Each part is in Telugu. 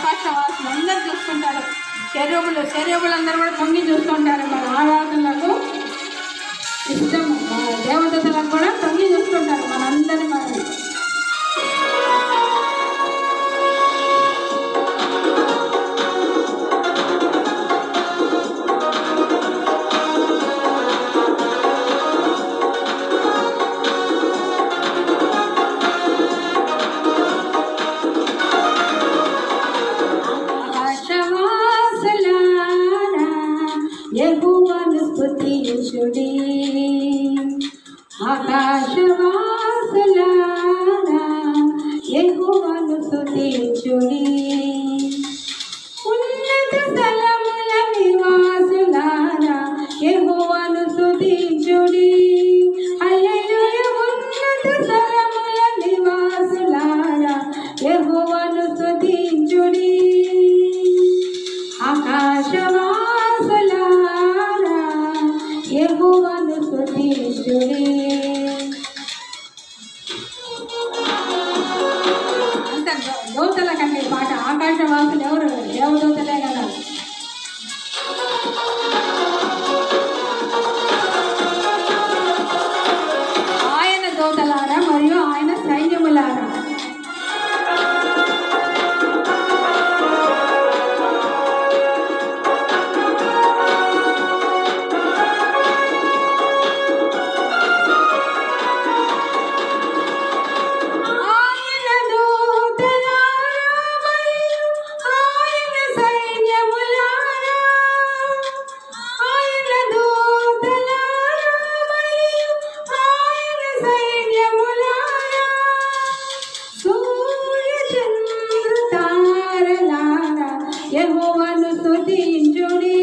ఆకాశవాసులు అందరూ చూస్తుంటారు. శరీరములందరూ కూడా తొంగి చూస్తుంటారు. మన ఆరాధనలకు ఇష్టం దేవతలకు కూడా తొంగి చూస్తుంటారు మనందరి మనం. యెహోవాను స్తుతించుడి, ఆకాశవాసులారా యెహోవాను స్తుతించుడి, ఉన్నత స్థలముల నివాసులారా యెహోవాను స్తుతించుడి. హల్లెలూయా. ఉన్నత స్థలముల నివాసులారా యెహోవాను స్తుతించుడి, ఆకాశవాసులారా యెహోవాను స్తుతించుడి. అంత దోతల కంటే పాట. ఆకాశవాసులు ఎవరు? దేవదూతలే కదా. ఆయన దోతలారా మరియు ఆయన సైన్యములారా. యెహోవాను స్తుతించుడి.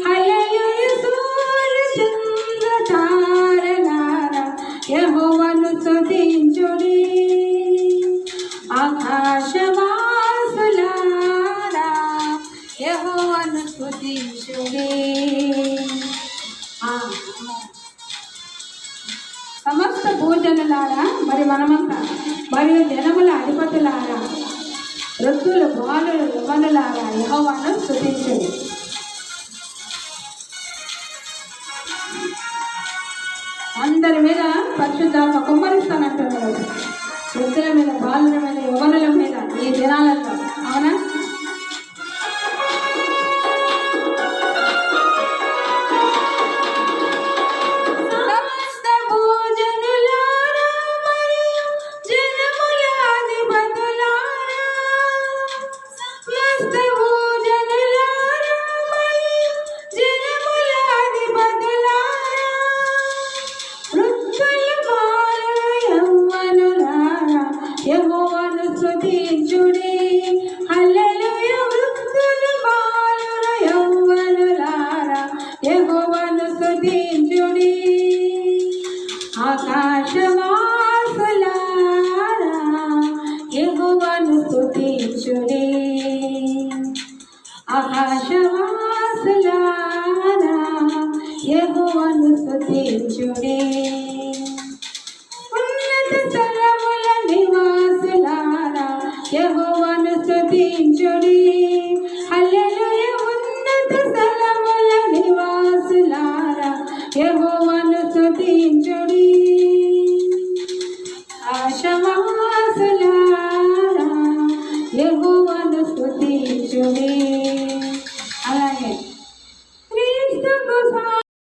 హల్లెలూయా. సూర్య చంద్ర తారలారా యెహోవాను స్తుతించుడి, ఆకాశవాసులారా యెహోవాను స్తుతించుడి. సమస్త భూజనులారా మరి మనమంతా మరియు జనముల అధిపతులారా వృద్ధులు బాలులు యవ్వనులారా యెహోవాను స్తుతించుడి. అందరి మీద పరిశుద్ధాత్మ కుమ్మరిస్తానంటున్నారు. వృద్ధుల మీద, బాలుల మీద, యవ్వనుల మీద ఈ దినాలలో. అవునా? యెహోవాను స్తుతించుడి. హల్లెలూయా. వృద్ధులు బాలురు యవ్వనులారా యెహోవాను స్తుతించుడి, ఆకాశవాసులారా యెహోవాను స్తుతించుడి, ఆకాశవాసులారా యెహోవాను స్తుతించుడి. ఉన్నత స్థలముల నివాసులారా యెహోవాను స్తుతించుడి. హల్లెలూయా. ఉన్నత స్థలముల నివాసులారా యెహోవాను స్తుతించుడి, ఆకాశవాసులారా యెహోవాను